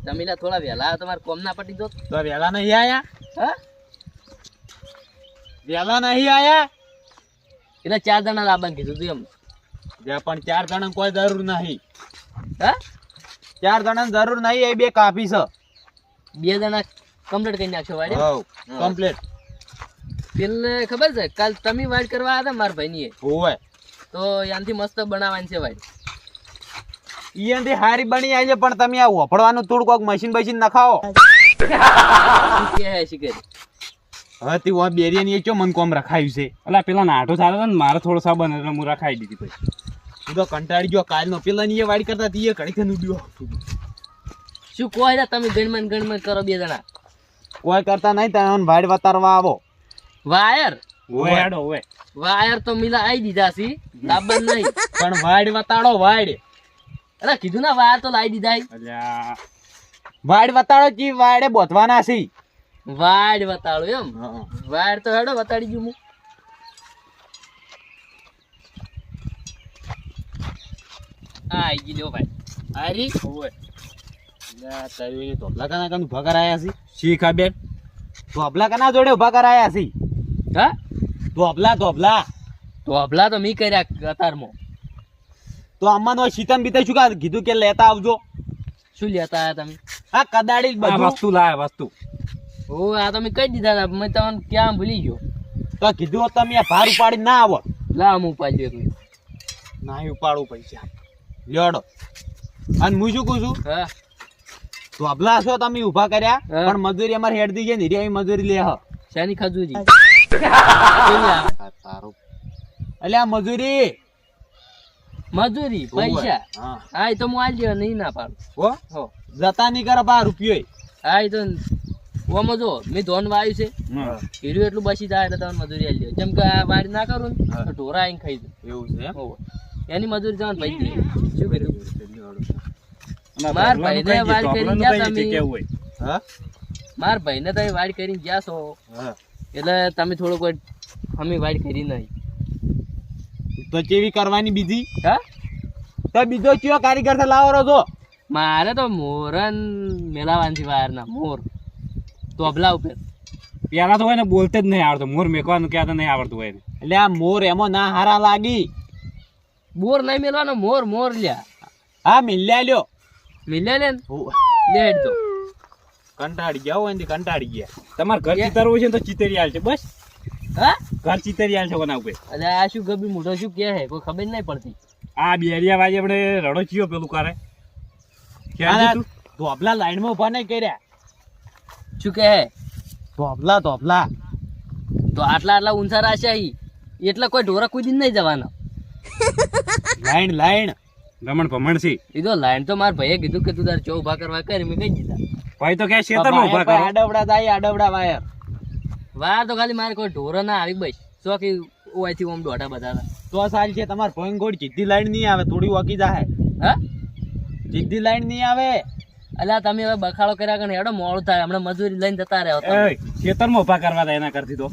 તમે લા થોડા વહેલા તમારે કોમ ના પટી દો તો વેલા નહીં આયા હા વેલા નહીં આયા એટલે 4 જણા લાવવાનું કીધું તું એમ જે પણ 4 જણા કોઈ જરૂર નહીં હા 4 જણા જરૂર નહીં એ બે કાફી છે 2 જણા કમ્પ્લીટ કરી નાખશો વાડી હવ કમ્પ્લીટ પેલને ખબર છે કાલ તમે વાડ કરવા આવ્યા મારા ભાઈની ઓય તો યાનથી મસ્ત બનાવવાની છે વાડ ઈયાંથી હારી બની આવી છે પણ તમે આ વફડવાનું થોડું કોક મશીન બશીન નખાવો કે હે શિકર હવે તી વા બેરિયાની ચો મન કોમ રખાયું છે અલા પેલા નાટો સારો ને મારે થોડો સાબન એટલે હું રખાઈ દીધી પછી તું તો કંટાળી ગયો કાલનો પેલા ની એ વાડી કરતા તી એ ઘડી થઈને ઉડ્યો શું કહો છે તમે ગણમન કરો 2 જણા કોઈ કરતા નહીં તને વાડ વતારવા આવો વાયર ઓય હેડો ઓય વાયર તો મિલા આવી દીધા છે લાબન નહીં પણ વાડ વતાડો વાડ અરે કીધું ના વાયર તો લાવી દીધા અલ્યા વાડ વતાડો જી વાડે બોધવાના છે વાડ વતાડો એમ વાયર તો હેડો વતાડી ગયું હું આઈ ગઈ લ્યો ભાઈ આરી ઓય લા તારી ધોબલા કના કન ઉભા કરાયા છે શી ખબર ધોબલા કના જોડે ઉભા કરાયા છે હા ધોબલા ધોબલા તો અબલા તો મી કર્યા કતારમાં તો અમ્માનો શીતન બીતે શું કા કીધું કે લેતા આવજો શું લેતા આયા તમે આ કદાડી આ બધું વસ્તુ લાય વસ્તુ ઓ આ તમે કહી દીધા હતા મેં તમને ક્યાં ભૂલી ગયો તો કીધું તમે આ ભાર ઉપાડી ના આવો લા હું ઉપાડ્યો એકલું ના ઉપાડું પૈસા લ્યોડો અને હું શું કહું છું હા ધોબલા છો તમે ઉભા કર્યા હા. પણ મજૂરી અમારે હેડ દી છે ને રી મજૂરી લે હ શાની ખજૂરી કેવી આવે? તારું એટલે આ મજૂરી મજૂરી પૈસા હા હા એ તો હું આલી દેવા નહીં ના પાડું હો હો જતા નહીં કરે બા રૂપિયો હા એ તો ઓમાં જો મેં ધોન વાવ્યું છે હા. હીરું એટલું બસી જાય એટલે તમને મજૂરી આલી દેવા જેમ કે આ વાડી ના કરું ને હા. તો ઢોરા આવીને ખાઈ દઉં એવું છે એમ? હોવે. એની મજૂરી જવાનું ભાઈ દઈએ શું કર્યું અને માર ધોબલાનું ભાઈને કઈ વાડ દે, કરી ધોબલાનું ગયા કઈ રીતે તમે. કેવું હોય હા માર ભાઈને તમે વાડ કરીને ગયા છો હા એટલે તમે થોડુંક અમે વાડ કરી નહીં તો ચેવી કરવાની બીજી હા તો બીજો ચિયો કારીગર થી લાવો છો મારે તો મોરન મેલાવાની છે વાયરના મોર તોબલા ઉપર પેલા તો હોય ને બોલતે જ નહીં આવડતું મોર મેકવાનું ક્યાં તો નહીં આવડતું હોય ને એટલે આ મોર એમાં ના હારા લાગી બોર નહીં મેલવાનો મોર મોર લ્યા હા મિલ્યા લ્યો મિલ્યા લે લેટ દો કંટાળી ગયા હોય ને કંટાળી ગયા તમારે ઘર ચિતરવું છે ને તો ચિતરી આલ છે બસ હા ઘર ચિતરી આલ છે કોના ઉપર અરે આ શું ગબી મોઢો શું કે હે કોઈ ખબર નહીં પડતી આ બેરિયા વાજે આપણે રડો ચિયો પેલું કરે અને ધોબલા લાઈન માં ઉભા નહીં કર્યા શું કે હે ધોબલા ધોબલા તો આટલા ઊંચા રાખ્યા ઈ એટલે કોઈ ઢોરા કોઈ દિન નહીં જવાનો લાઈન લાઈન રમણ ભમણ છે એ તો લાઈન તો મારા ભાઈએ કીધું કે તું તારે ચો ઉભા કરવા કરી મેં કહી દીધા ભાઈ તો કે ખેતરમાં ઉભા કરો આડવડા થાય આડવડા વાયર વાર તો ખાલી મારે કોઈ ઢોરો ના આવી બસ શું કે ઓયથી ઓમ દોઢા બધા તો સારી છે તમાર ભોંગ ગોળ સીધી લાઈન નહીં આવે થોડી વાકી જાય હા સીધી લાઈન નહીં આવે અલ્યા તમે હવે બખાડો કર્યા કે હેડો મોડું થાય હમણાં મજૂરી લઈને જતા રહ્યો તમે. એ ખેતરમાં ઉભા કરવા દે એના કરતી તો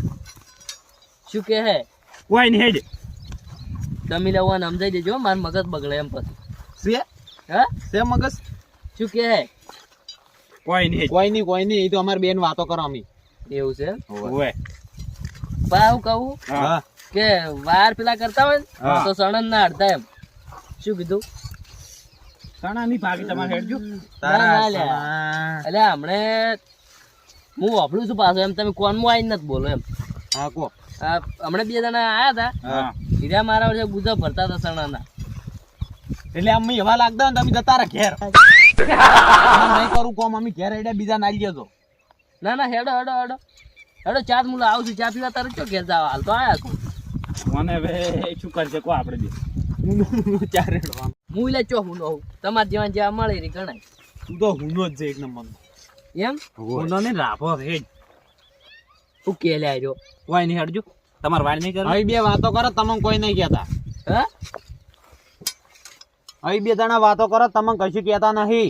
શું કે હે કોઈ નહીં હેડ તમે લેવાને સમજાઈ દેજો મારું મગજ બગડે એમ પછી છે હા છે મગજ શું કે હે કોઈ નહીં હેડ કોઈ નહીં એ તો અમારી બેન વાતો કરો અમી એવું છે ઓય બા હું કહું હા કે વાર પેલા કરતા હોય ને હા. તો સણન ના અડધા એમ શું કીધું સણા નહીં ભાગી તમારે હેડજો ના ના લ્યા અલ્યા હમણે હું વાપરું છું પાછો એમ તમે કોનમાં આવીને નથી બોલો એમ હા કો આ હમણાં 2 જણા આયા હતા હા હીરા મારા વર્ષે ગુજા ભરતા હતા સણાના એટલે અમે એવા લાગતા ને તમે જતા રહે ઘેર નહીં કરું કોમ અમે ઘેર હેડે બીજા નાલી જતો ના ના હેડો હેડો હેડો હેડો ચા મુલા આવું છું ચા પીવા તારે ચો ઘેર જાવ હાલ તો આયા છું મને હવે શું કરશે કો આપણે બે ચાર હેડવાનું હું લે ચો હું નો તમારે જેવા જેવા મળે રી ગણાય તું તો હુનો જ છે એક નંબર એમ કોનો ને રાફો હેડ હું કે લે આજો કોઈ નહીં હેડજો તમારે વાડ નહીં કરવી હવે બે વાતો કરો તમે કોઈ નહીં કહેતા હા હવે બે જણા વાતો કરો તમે કશું કહેતા નહીં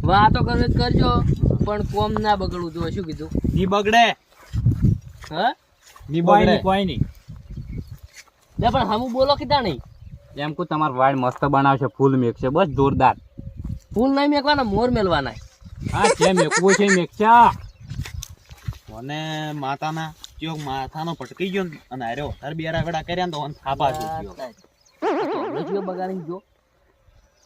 વાતો કરવી તો કરજો પણ કોમ ના બગડવું તો શું કીધું ની બગડે હા ની કોઈ બગડે નહીં કોઈ નહીં લે પણ હમું બોલો કીધા નહીં એમ કો તમાર વાડ મસ્ત બનાવશે ફૂલ મેકશે બસ જોરદાર ફૂલ નહીં મેકવાના મોર મેલવાના હા છે મેકવું છે મેકચા મને માતાના ચોક માથાનો પટકી ગયો ને અને આર્યો તાર બેરા વેડા કર્યા ને તો મને થાપા જોયો બગાડી ગયો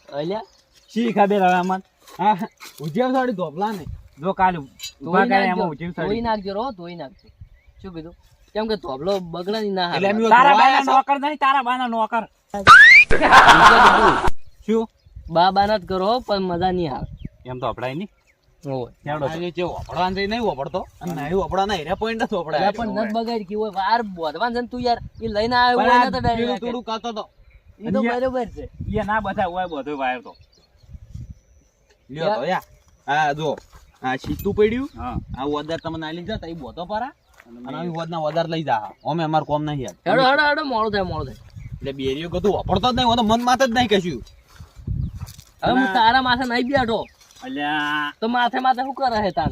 અલ્યા શી ખબર હવે આમાં હા ઉજ્યા સાડી ધોપલા ને જો કાલે ઉભા કરે એમાં ઉજીવ ધોઈ સડી નાખજો રો ધોઈ નાખજો શું કીધું કેમ કે ધોબલો બગડે ની ના એટલે હાલે. એમ તારા ધોવાયા બાના છો? નોકર નહીં તારા બાના નોકર શું બા બાના જ કરો પણ મજા નહીં આવે એમ તો અપડાય નહીં હોય હેડો તો. આજે જે વપડવાનું છે એ નહીં વપડતો અને નહીં વપડાના હેરા પોઈન્ટ નથી એટલે વપડાય પણ નત બગાડ કે હોય વાર બોધવાન છે ને તું યાર એ લઈને આવ્યો હોય ને તો પેલું ડાયરેક્ટ થોડું કાતો તો એ તો બરોબર છે એ ના બધા હોય બધું વાયર તો લ્યો તો યા હા જો આ સીતું પડ્યું હા આ વદાર તમને આલી જા તઈ બોતો પારા અને આવી વદના વદાર લઈ જા ઓમે અમાર કોમ નહીં યાર હેડો હેડો હેડો મોડું થાય એટલે બેરીઓ કતું વપડતો જ નહીં હું તો મન માથે જ નહીં કશું હવે હું તારા માથે નહીં બેઠો અલ્યા તો માથે માથે શું કરે છે તાર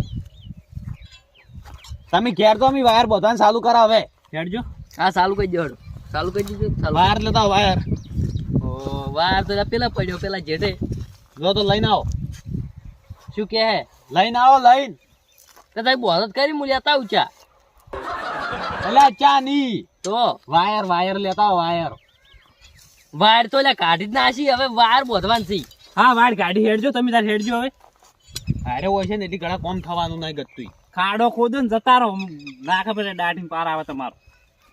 તમે ઘેર તો અમે વાયર બોધવાનું ચાલુ કરાવે હેડજો હા ચાલુ કરી દો હેડો ચાલુ કરી દીધું ચાલુ વાયર લેતા આવો, વાયર ઓ વાર તો પેલા પડ્યો પેલા જેઠે જો તો લઈને આવો શું કે હે લઈને આવો લઈને તો તારી બોધત કરી હું લેતા આવું ચા એટલે ચા ની તો વાયર વાયર લેતા આવો વાયર વાર તો લે કાઢી જ નાખી હવે વાર બોધવાન છે હા વાડ ગાડી હેડજો તમે તાર હેડજો હવે અરે હોય છે ને એટલી ઘણા કોમ થવાનું નહીં ગતું ખાડો ખોદો ને જતા રહો નાખે પછી દાટીને પાર આવે તમારો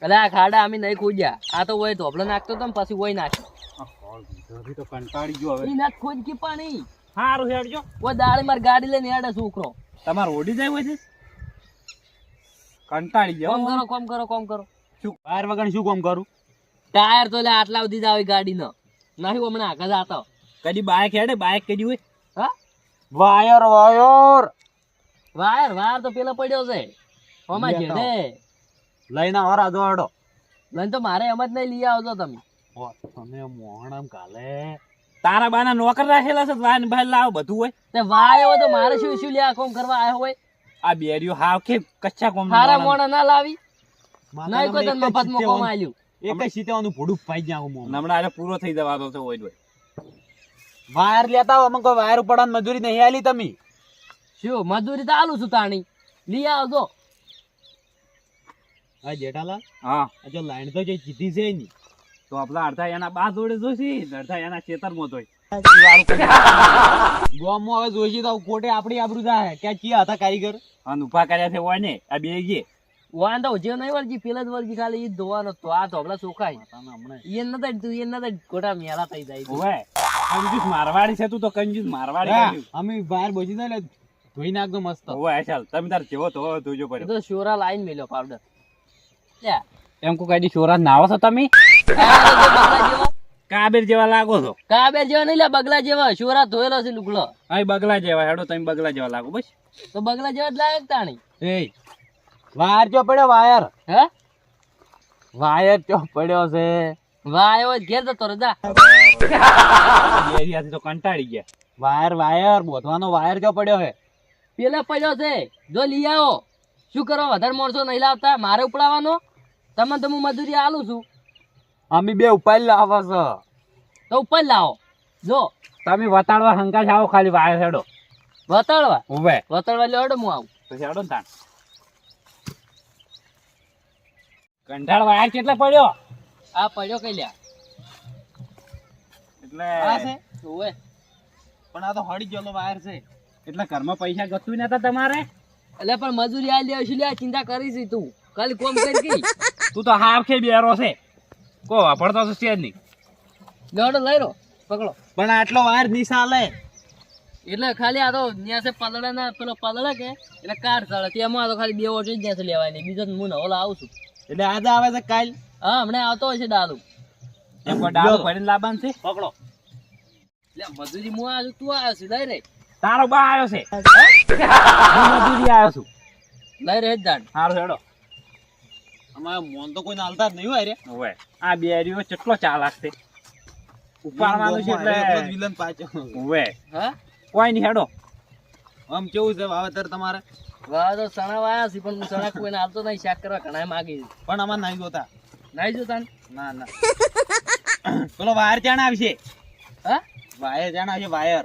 એટલે આ ખાડા અમે નહીં ખોજ્યા આ તો હોય ધોબલો નાખતો તો ને પછી હોય નાખ્યો તો કંટાળી ગયો હવે એ ના ખોજ કે પાણી સારું હેડજો ઓ દાળી માર ગાડી લઈને હેડે છોકરો તમારે ઓડી જાય હોય છે કંટાળી ગયો કોમ કરો કોમ કરો કોમ કરો શું વાયર વગર શું કોમ કરું ટાયર તો લે આટલા સુધી જ આવી ગાડી નો નહીં હમણાં આગળ જાતો કદી બાઇક હેડે બાઇક કદી હોય હા વાયર વાયર વાર વાર તો પેલો પડ્યો છે ઓમાં લેતો. જેડે લઈને આવો રાજો હડો લઈને તો મારે એમ જ નહીં લઈ આવજો તમે તમે મોહણમ કાલે તારા બાના નોકર રાખેલા છે વાન ભાઈ લાવ બધું હોય તે વાય હોય તો મારે શું શું લે કોમ કરવા આવ્યો હોય આ બેરીઓ હાવ કે કચ્ચા કોમ હારા મોણા ના લાવી નહીં કોઈ તને મફત માં કોમ આલ્યું એક જ સીતાવાનું ભોડું પાઈ જાવ મોં હમણાં આરે પૂરો થઈ જવાનો છે હોય વાયર લેતા આવો અમે કોઈ વાયર ઉપડવાની મજૂરી નહીં આલી તમે શું મજૂરી તો આલું છું તાણી લઈ આવજો હા જેઠાલાલ હા આ જો લાઈન તો જે જીતી છે ની તો આપડા અડધા એના બા જોડે જોશી અડધા એના ખેતરમાં જોઈ ગોમમાં હવે જોઈશી તો કોટે આપણી આબરૂ જાય ક્યાં ચિયા હતા કારીગર અને ઉભા કર્યા છે હોય ને આ બે ગયે વાન તો જે નહીં વળજી પેલા જ વળજી ખાલી ઈ જ ધોવાનો તો આ ધોબલા ચોખાય માતાના હમણાં એ નતા તું એ નતા ખોટા મેલા થઈ જાય હોય કંજૂસ મારવાડી છે તું તો કંજૂસ મારવાડી હા, કંજૂસ. અમે બહાર બેસી જાય એટલે ધોઈ નાખજો મસ્ત હોય ચાલ તમે તાર જેવો તો જોજો એ પડ્યો તો શોરા લાઈન મેલ્યો પાવડર લ્યા એમ કો કઈ ચોરા નાવો છો તમે આ તો જે બગલા જેવા કાબેર જેવા લાગો છો કાબેર જેવા નહીં લ્યા બગલા જેવા શોરા ધોયેલો છે લુગડો અહીં બગલા જેવા હેડો તમે બગલા જેવા લાગો બસ તો બગલા જેવા જ લાગે તાણી એ વાયર ચો પડ્યો વાયર હે વાયર ચો પડ્યો છે વાહ એવો ઘેર જતો રે જા એરિયાથી તો કંટાળી ગયા વાયર વાયર બોધવાનો વાયર ચો પડ્યો છે પેલા પડ્યો છે જો લઈ આવો શું કરો વધારે માણસો નહીં લાવતા મારે ઉપડાવવાનો તમને તો હું મજૂરી આલું છું અમે બે ઉપાય લાવો છો તો ઉપર લાવો જો તમે વતાડવા હંકાશ આવો ખાલી વાયર હેડો વતાડવા ઉભે વતાડવા લે હડો હું આવું પછી હેડો ને તાણ કંટાળ વાયર કેટલા પડ્યો આ પડ્યો કઈ લ્યા એટલે આ છે ઓવે પણ આ તો હળી ગયેલો વાયર છે એટલે ઘરમાં પૈસા ગતું નતા તમારે એટલે પણ મજૂરી આ લે શું લે ચિંતા કરીશ તું ખાલી કોમ કરી ગઈ તું તો હાવ કે બેરો છે કો વાપરતો તો છે જ નહીં લેવડો લઈ રો પકડો પણ આટલો વાયર ની ચાલે એટલે ખાલી આ તો ન્યા છે પલળે ના પેલો પલળે કે એટલે કાર ચાલે તેમાં આ તો ખાલી બે ઓટો જ ત્યાં છે લેવાની બીજો તો હું નવો આવું છું એટલે આજે આવે છે કાલ હા હમણાં આવતો હોય છે ડાલુ એમ કોઈ ડાળો ભરીને લાવવાનું છે પકડો લે મજૂરી હું આવ્યો છું તું આવ્યો છે લઈ રે તારો બા આવ્યો છે હું મજૂરી આવ્યો છું લઈ રે જ દાડ સારું હેડો અમારે મોન તો કોઈ હાલતા જ નહીં હોય રે હવે આ બેરીઓ કેટલો ચાલાક છે ઉપાડવાનું છે એટલે વિલન પાછો હવે હા કોઈ નહીં હેડો આમ કેવું છે વાવેતર તમારે વાહ તો સણા વાયા છે પણ હું સણા કોઈને હાલતો નહીં શાક કરવા ઘણા માગી પણ અમારે નહીં જોતા નહીં જોતા ને? ના ના પેલો વાયર ચાણ આવશે હા વાયર ચાણ આવશે વાયર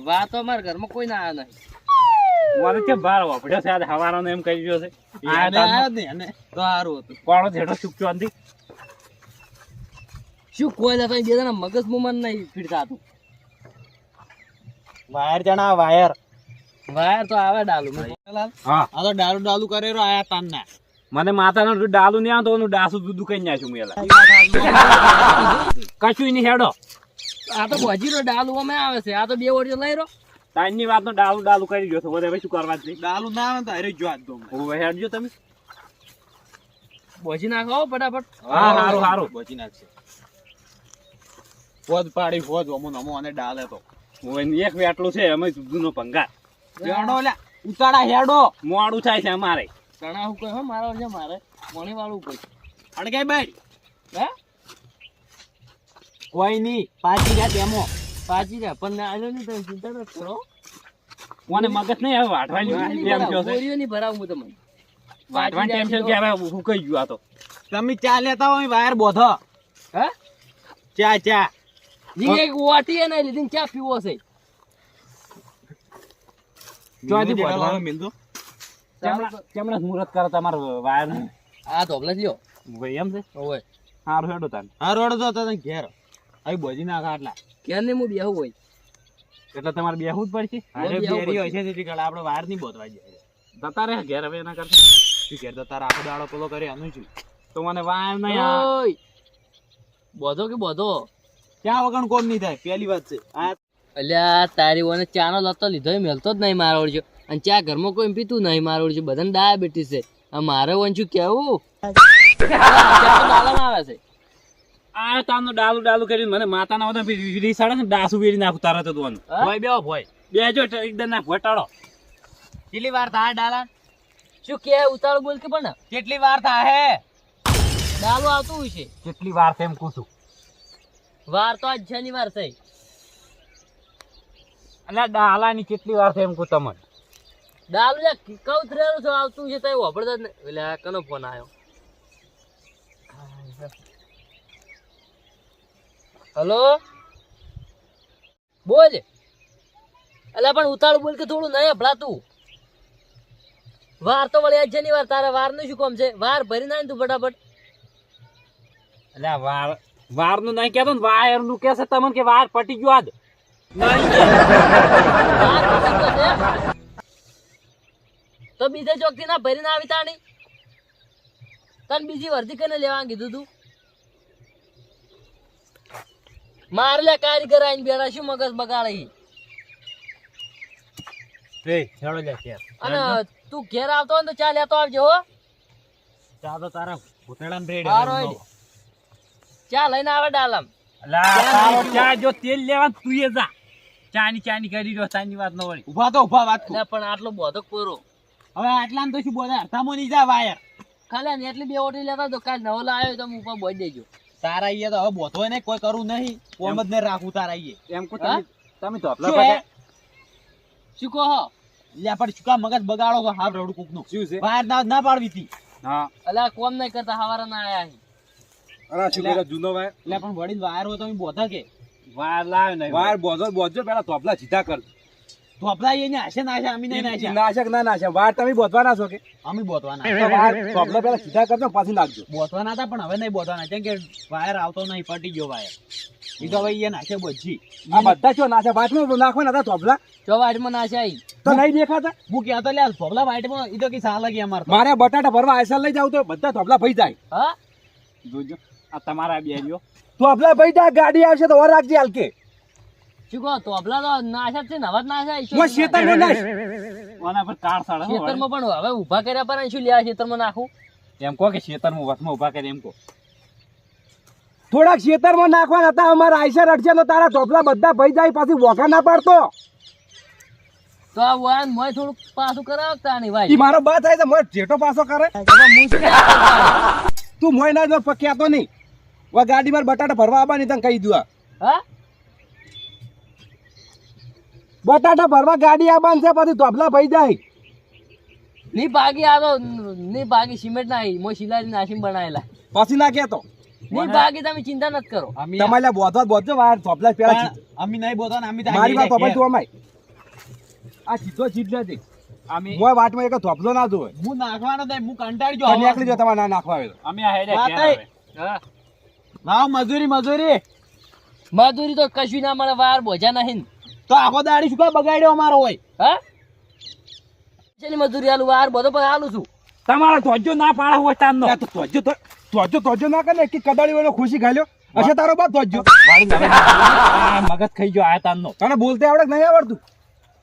વાત તો અમારા ઘરમાં કોઈ ના આયા નહીં. મને કે બાર વાપડ્યો છે આજ હવારાનો એમ કહી ગયો છે આને આયો જ ને એને તો સારું હતું. કોણો જેઠો ચૂકચો અંધી શું કોઈ જતો બે જણા મગજ મુમન નહીં ફીટ થતું. વાયર જણા વાયર વાયર તો આવે ડાલુ હા આ તો ડાલુ ડાલુ કરેલો આયા તાન ના મને માતાનો ડાલું નહીં આવતો ઓનું ડાસું દૂધ કઈ નાખ્યું મેં એલા. કશું નહીં હેડો આ તો ભજીનો ડાલુ અમે આવે છે. આ તો બે ઓડિયો લઈ રહ્યો. તાઈની વાતનો ડાલું કરી ગયો છો બધે હવે શું કરવા જ નહીં. ડાલુ ના આવે તો હારે જો આજ તો હવે હેડજો તમે. ભજી નાખો હો ફટાફટ. હા હારું હારું બચી નાખશે ફોજ પાડી ફોજ અમો નમો અને ડાલે તો હવે એક વેટલું છે અમે દૂધનો ભંગાર હેડો લે ઉતાડા હેડો મોડું થાય છે અમારે. ચણા હું કહ્યું મારો છે મારે મોણી વાળું કોઈ અડગાઈ ભાઈ હે કોઈ નહીં પાછી ગયા તેમો પાછી રહ્યા પણ આવ્યો નહીં તમે ચિંતા ન કરો. કોને મગજ નહીં હવે વાટવાની એમ થયો છે. બોરીઓ નહીં ભરાવું હું તમને. વાટવાની ટાઈમ છે કે હવે હું કઈ ગયું આ તો. તમે ચા લેતા હોય વાયર બોધો હે ચા ચા જી એક વાટી એને લીધી ચા પીવો છે. ચોથી મિલ દો, બોધવાનું. મિલ દો. કેમણે મુહૂર્ત કરે તમારો વાયર ને? આ તો જ લ્યો ભાઈ એમ છે ઓય સારું હેડો તાને. હા રોડ તો તને ઘેર અહીં બોજી નાખા આટલા ક્યાં ને હું બેહું હોય એટલે તમારે બેહવું જ પડશે. અરે બેહવું બેરી હોય પડશે. છે તેથી કાલે આપણે વાયર નહીં બોધવા જાય જતા રહે ઘેર હવે એના કરતા. શું ઘેર તો તારા આખો દાડો પેલો કરે આનું શું તો મને વાયર નહીં આ ઓય બોધો કે બોધો ત્યાં વગર કોમ નહીં થાય પહેલી વાત છે આ અલ્યા તારી ઓને ચાનો લતો લીધો એ મેલતો જ નહીં મારો ઓળજો. અને ચા ઘરમાં કોઈ પીતું નહીં મારો ઓળજો. બધાને ડાયાબિટીસ છે. આ મારે ઓન શું કેવું આવે છે. આ તામનો ડાલું કરીને મને માતાના બધા વીડી સાડે ને ડાસુ વેરી નાખું તારા તો દોનું. હા? ભોય બેહો ભોય બેજો એકદમ ના ઘટાડો. કેટલી વાર થાય ડાલા શું કે ઉતાળ બોલ કે પણ કેટલી વાર થાય ડાલો આવતું હોય છે. કેટલી વાર તેમ પૂછું. વાર તો આજ શનિવાર છે. એટલે ડાલાની કેટલી વાર તેમ કહું તમને. ડાલું કઉ થરેલું છે આવતું છે તો વાપરતા જ નહીં. એટલે આ કનો ફોન આવ્યો. હલો બોલ. અલ્યા પણ ઉતાળ બોલ કે થોડું નહીં હભળાતું. વાર તો વળી આજ શનિવાર. તારે વાર નું શું કામ છે? વાર ભરી નાખ તું ફટાફટ. એટલે વાર નું નહીં કેતો ને વાયર નું કે છે તમને કે વાર પટી ગયો આજ. વાર પતી ગયો છે. તો બીજે ચોક થી ના ભરીને આવી તાણી તને બીજી વર્ધી કને લેવા કીધું તું? મારે લે કારીગર આઈને બેઠા શું મગજ બગાડે. છેડો લે ઘેર અને તું ઘેર આવતો હોય ને તો ચા લેતો આવજો હો. ચા તો તારા ઘૂંટણામાં રેડ હારો હેડ. ચા લઈને આવે ડાલમ. ચા જો તેલ લેવા તું એ જા. ચાની કરી રહ્યો ચાની વાત ન વળી. ઉભા તો ઉભા વાત એટલે પણ આટલો બોધો પૂરો હવે આટલામાં તો શું બોલે અડધામાં નહીં જા વાયર ખાલી ને એટલી બે ઓટી લેતા તો કાલ નવો લાવ્યો તો હું ઉપર બોઈ દેજો. તારા ઈએ તો હવે બોધો ને કોઈ કરવું નહીં કોમ જ ને રાખવું તારા ઈએ એમ કહું હા? તમે તો શું હે? શું કહો હો? લે પણ શું કામ મગજ બગાડો છો હાવ રડું કૂકનું શું છે? વાયર ના પાડવી હતી હા અલા કોમ નહીં કરતા હવારા ના આયા અહીં. અરે શું કરે જૂનો વાયર એટલે પણ વડીલ વાયર હોય તો અમે બોધા કે વાયર લાવે નહીં વાયર બોધો પેલા તોપલા સીધા કર. તો આપડા એને આશે ના આશે અમે નહીં નાશે નાશક ના નાશે વાયર તમે બોધવાના છો કે અમે બોધવાના તો વાયર તોપલા પેલા સીધા કરજો પાછી નાખજો. બોધવાના હતા પણ હવે નહીં બોધવાના કેમ કે વાયર આવતો નહીં પટી ગયો વાયર એ તો હવે એ નાશે બોજી આ બધા છો નાશે વાતમાં નાખવાના હતા તોપલા જો વાડમાં નાશે અહીં. તો નહીં દેખાતા. હું કહેતો લે ભોગલા વાઈટમાં એ તો કે સાલ લાગી અમાર મારે બટાટા ભરવા આયસા લઈ જાવ તો બધા તોપલા ભઈ જાય. હા જોજો આ તમારા બેરીઓ તોપલા ભઈ જાય ગાડી આવશે તો ઓર રાખજે હાલકે. શું કહો તોબલા તો નાશે જ છે ને હવે જ નાશે અહીં. હું શેતરમાં નાખ ઓના પર કાર સાળે ખેતરમાં પણ હવે ઊભા કર્યા પર અહીં શું લેવા ખેતરમાં નાખું? એમ કહો કે શેતરમાં વસમાં ઉભા કરે એમ કહો. થોડાક શેતરમાં નાખવાના હતા અમારા આયસા રડશે તો તારા તોપલા બધા ભઈ જાય પાછી વોકા ના પાડતો. તો આ વાન મોય થોડું પાછું કરાવતા નહીં ઈ ભાઈ. મારો બા થાય તો મોય જેટો પાછો કરે. તો હું શું કહેતો? તું મોય ના જો પક્યાતો નહીં. વા ગાડી માં બટાટા ભરવા આવવાની તને કહી દઉં. હા બટાટા ભરવા ગાડી આવવાની છે પછી તોપલા ભઈ જાય. ની ભાગી આ તો ની ભાગી સિમેન્ટ ના આવી મોય શિલારી નાસીને બનાવેલા. પછી ના કહેતો નહીં ભાગી તમે ચિંતા નથી કરો. અમે તમારે બોધવા બોધજો વાર થોપલા પેલા પણ અમે નહીં બોલતા ને અમે તો મારી વાત ઘેર. તો અમાય આ સીધો જીત નથી અમે મોય વાટમાં એક થોપલો ના જોવે હું નાખવાનો તો હું કંટાળી તો ગયો નીકળી જો તમારે ના નાખવા આવે તો. અમે આ હેડે વાત ઘેર એ. આવે. હા લાવ મજૂરી મજૂરી મજૂરી તો કશું ના મળે, વાર બોજા નહીં. તો આખો દાડી શું કામ બગાડ્યો અમારો હોય હા શેની મજૂરી આલું, વાર બધો પણ આલું છું. તમારો ધોજો ના પાડે હોય તાનનો. યા તો તોજો ના કરે ને કે કદાળી વાળો ખુશી ખાલ્યો અચ્છા તારો બાપ તોજો આ મગજ ખાઈ ગયો આ તાનનો. તને બોલતે આવડે કે નહીં આવડતું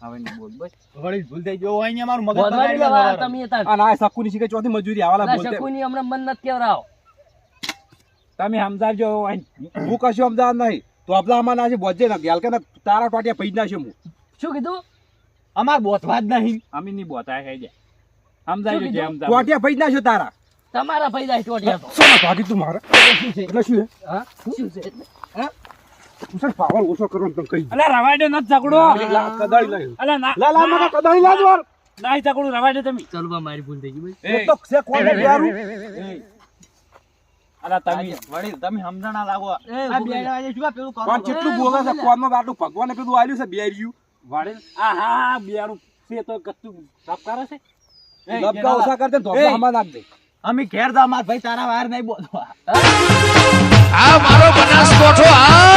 હવે નહીં બોલ બસ. વળી ભૂલ થઈ ગયો હોય ને અમારું મગજ બોધવાની બગાડી વાર નાખવાનું. તમે હતા. આ ના સકુની શીખે ચોથી મજૂરી આવાલા ના બોલતે શકુની હમણાં મન નથી કેવરાવો. તમે સમજાવજો હોય. હું કશું અમદાવાદ નહીં તો આપલા આમાં ના છે બોજે ના ગયાલ કે ના તારા ટોટિયા પૈજ ના છે હું શું કીધું? અમાર બોથવા જ નહીં અમે નહીં બોતા હેડે સમજાવજો જે સમજાવ. ટોટિયા પૈજ ના છે તારા તમારા પૈસા ટોટિયા તો. સોના ભાગી તું મારા શું છે? એટલે શું છે હા શું છે એટલે? તું સર પાવર ઓછો કરો ને તને કહી અલા રવાડે નથી ઝઘડો. લા કદાળી લઈ અલા ના લા લા મને કદાળી લા દ્વાર નહીં ઝઘડો રવાડે તમે. ચાલો બા, મારી ભૂલ થઈ ગઈ ભાઈ. એ તો છે કોણ પ્યારું અલા તમે વળી તમે સમજણા લાગો એ, આ ભૂલ બેડા વાજે શું કામ પેલું કરો કોણ કેટલું બોલે છે કોણમાં આટલું ભગવાને કીધું આલ્યું છે બેર્યું વાડે આ હા બિયારું છે તો કતું સાફ કરે છે. લબકા ઓછા કરતે તો એ. આમાં નાખ દે અમે ઘેર જા માર ભાઈ તારા વાર નહીં બોલવા આ મારો બનાસકોઠો આ